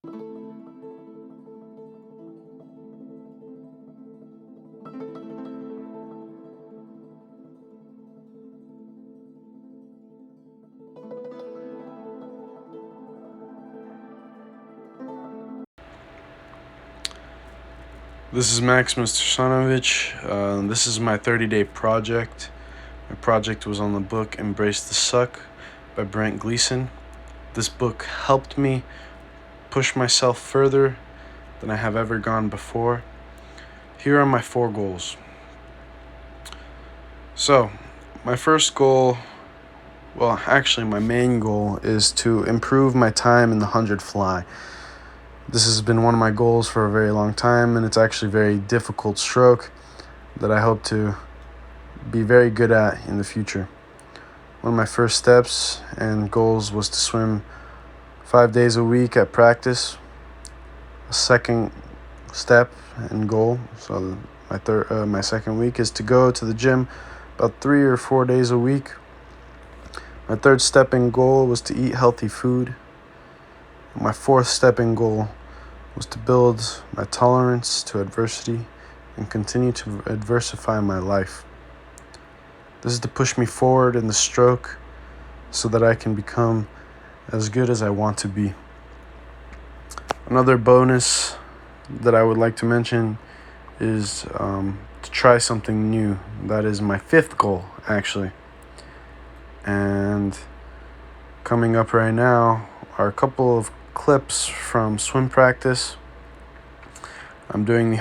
This is Maximus Stefanovic. This is my 30-day project. My project was on the book Embrace the Suck by Brent Gleason. This book helped me push myself further than I have ever gone before. Here are my 4 goals. So, my first goal, my main goal is to improve my time in the 100 fly. This has been one of my goals for a very long time, and it's actually a very difficult stroke that I hope to be very good at in the future. One of my first steps and goals was to swim 5 days a week at practice. A second step and goal, so my second week, is to go to the gym about 3 or 4 days a week. My third step and goal was to eat healthy food. My fourth step and goal was to build my tolerance to adversity and continue to diversify my life. This is to push me forward in the stroke so that I can become as good as I want to be. Another bonus that I would like to mention is to try something new. That is my 5th goal, actually. And coming up right now are a couple of clips from swim practice. I'm doing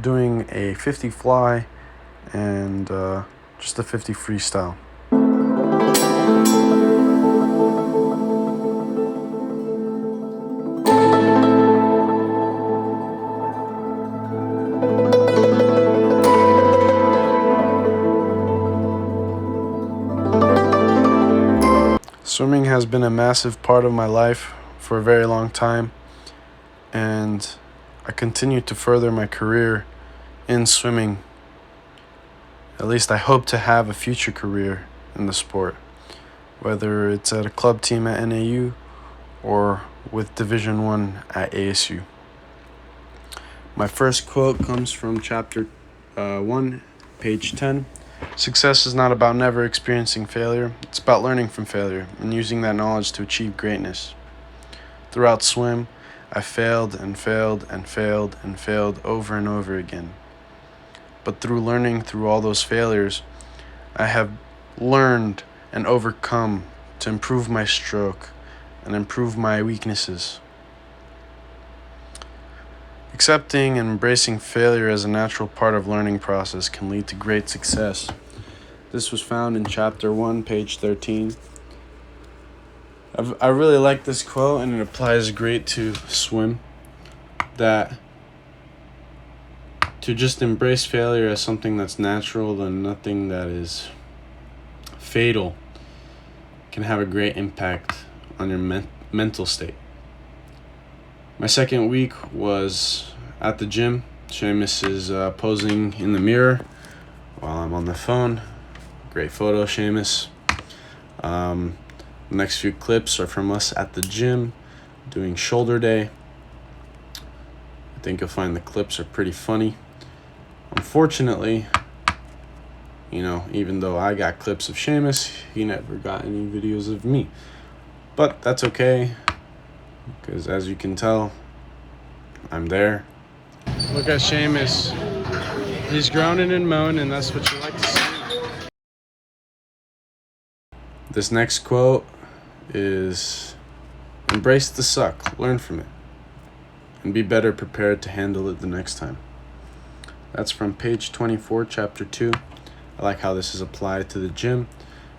doing a 50 fly and just a 50 freestyle. Swimming has been a massive part of my life for a very long time, and I continue to further my career in swimming. At least I hope to have a future career in the sport, whether it's at a club team at NAU or with Division I at ASU. My first quote comes from chapter 1, page 10. Success is not about never experiencing failure. It's about learning from failure and using that knowledge to achieve greatness. Throughout swim, I failed and failed and failed and failed over and over again. But through learning through all those failures, I have learned and overcome to improve my stroke and improve my weaknesses. Accepting and embracing failure as a natural part of learning process can lead to great success. This was found in chapter 1, page 13. I really like this quote, and it applies great to swim, that to just embrace failure as something that's natural and nothing that is fatal can have a great impact on your mental state. My second week was at the gym. Seamus is posing in the mirror while I'm on the phone. Great photo, Seamus. The next few clips are from us at the gym doing shoulder day. I think you'll find the clips are pretty funny. Unfortunately, even though I got clips of Seamus, he never got any videos of me. But that's okay, because as you can tell, I'm there. Look at Seamus. He's groaning and moaning, and that's what you like to see. This next quote is, embrace the suck, learn from it, and be better prepared to handle it the next time. That's from page 24, chapter 2. I like how this is applied to the gym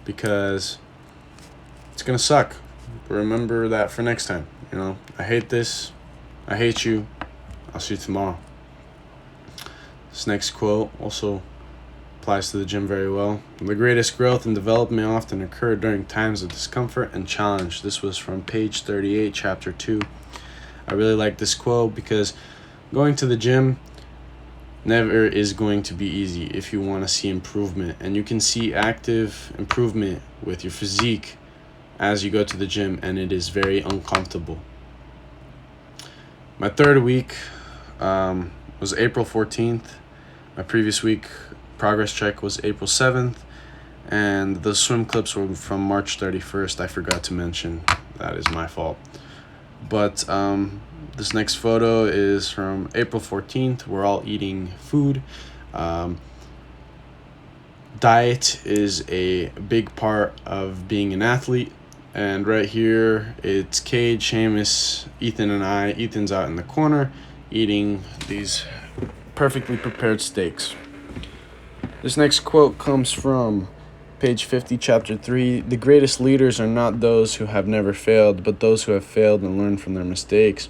because it's going to suck. But remember that for next time. I hate this. I hate you. I'll see you tomorrow. This next quote also applies to the gym very well. The greatest growth and development often occur during times of discomfort and challenge. This was from page 38, chapter 2. I really like this quote because going to the gym never is going to be easy if you want to see improvement. And you can see active improvement with your physique as you go to the gym, and it is very uncomfortable. My third week was April 14th. My previous week progress check was April 7th. And the swim clips were from March 31st. I forgot to mention. That is my fault. But this next photo is from April 14th. We're all eating food. Diet is a big part of being an athlete. And right here, it's Cade, Seamus, Ethan, and I. Ethan's out in the corner eating these perfectly prepared steaks. This next quote comes from page 50, chapter 3. The greatest leaders are not those who have never failed, but those who have failed and learned from their mistakes.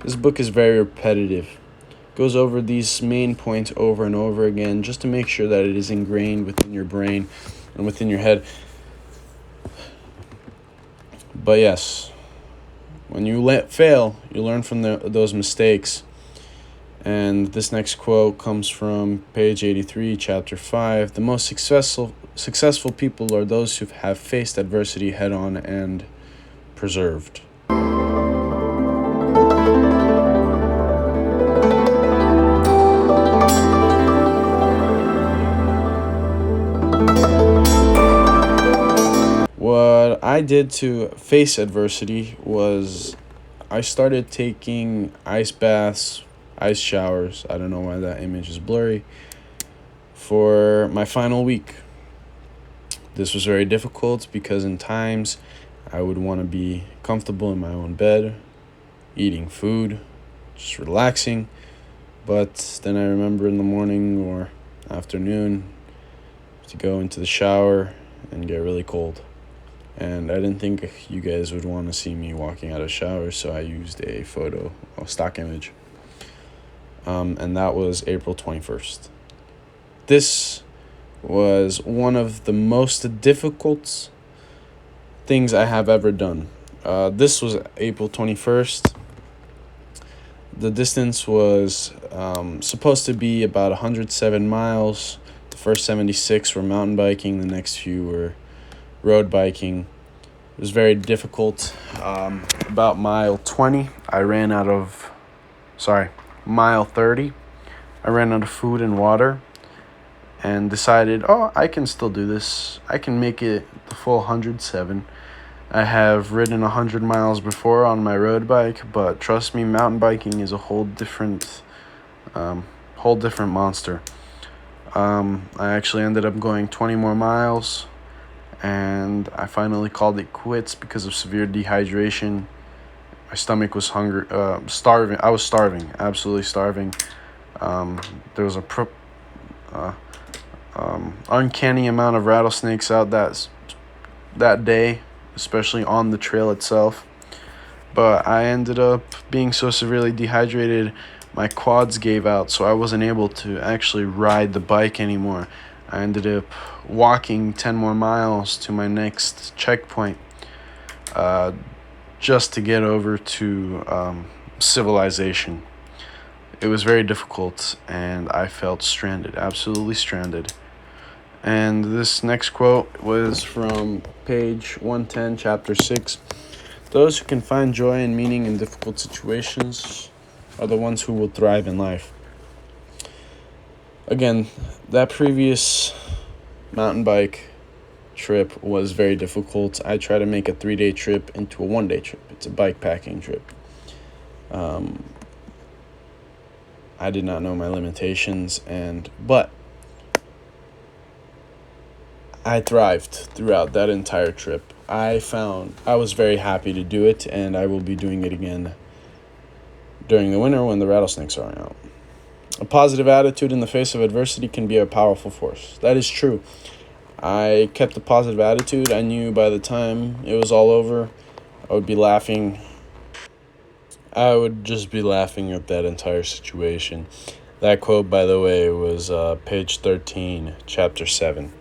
This book is very repetitive. It goes over these main points over and over again just to make sure that it is ingrained within your brain and within your head. But yes, when you fail, you learn from those mistakes. And this next quote comes from page 83, chapter 5. The most successful people are those who have faced adversity head on and persevered. What I did to face adversity was I started taking ice baths, ice showers. I don't know why that image is blurry. For my final week. This was very difficult because in times I would want to be comfortable in my own bed, eating food, just relaxing. But then I remember in the morning or afternoon to go into the shower and get really cold. And I didn't think you guys would want to see me walking out of shower, so I used a stock image. And that was April 21st. This was one of the most difficult things I have ever done. This was April 21st. The distance was supposed to be about 107 miles. The first 76 were mountain biking. The next few were road biking. It was very difficult. About mile 30, I ran out of food and water and decided, I can still do this. I can make it the full 107. I have ridden 100 miles before on my road bike, but trust me, mountain biking is a whole different monster. I actually ended up going 20 more miles, and I finally called it quits because of severe dehydration. My stomach was starving. I was starving, absolutely starving. There was a uncanny amount of rattlesnakes out that day, especially on the trail itself. But I ended up being so severely dehydrated, my quads gave out, so I wasn't able to actually ride the bike anymore. I ended up walking 10 more miles to my next checkpoint just to get over to civilization. It was very difficult, and I felt stranded, absolutely stranded. And this next quote was from page 110, chapter 6. Those who can find joy and meaning in difficult situations are the ones who will thrive in life. Again, that previous mountain bike trip was very difficult. I tried to make a 3-day trip into a 1-day trip. It's a bike packing trip. I did not know my limitations, but I thrived throughout that entire trip. I was very happy to do it, and I will be doing it again during the winter when the rattlesnakes are out. A positive attitude in the face of adversity can be a powerful force. That is true. I kept a positive attitude. I knew by the time it was all over, I would be laughing. I would just be laughing at that entire situation. That quote, by the way, was page 13, chapter 7.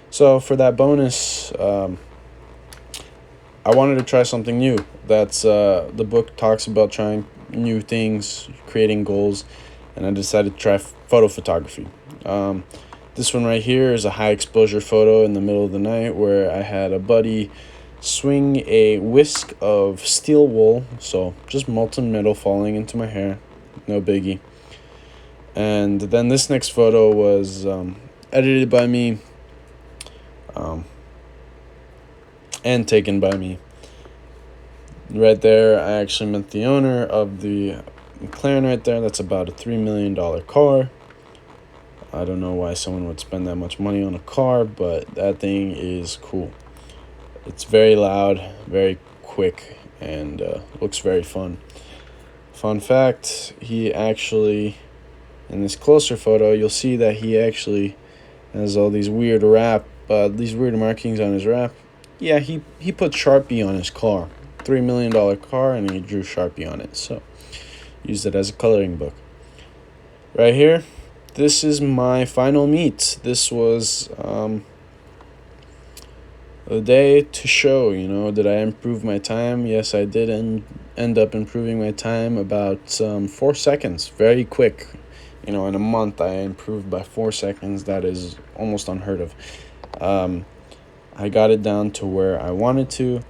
So for that bonus, I wanted to try something new. The book talks about trying new things, creating goals, and I decided to try photo photography. This one right here is a high exposure photo in the middle of the night where I had a buddy swing a whisk of steel wool, so just molten metal falling into my hair, no biggie. And then this next photo was edited by me and taken by me. Right there, I actually met the owner of the McLaren right there. That's about a $3 million car. I don't know why someone would spend that much money on a car, but that thing is cool. It's very loud, very quick, and looks very fun. Fun fact, he actually, in this closer photo, you'll see that he actually has all these weird markings on his wrap. Yeah, he put Sharpie on his car. $3 million car, and he drew Sharpie on it, so used it as a coloring book. Right here, this is my final meet. This was a day to show, did I improve my time? Yes, I did end up improving my time about 4 seconds. Very quick. In a month, I improved by 4 seconds. That is almost unheard of. I got it down to where I wanted to.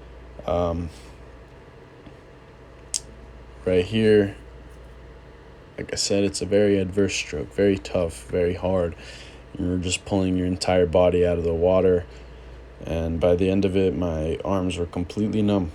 Right here, like I said, it's a very adverse stroke, very tough, very hard. You're just pulling your entire body out of the water, and by the end of it, my arms were completely numb.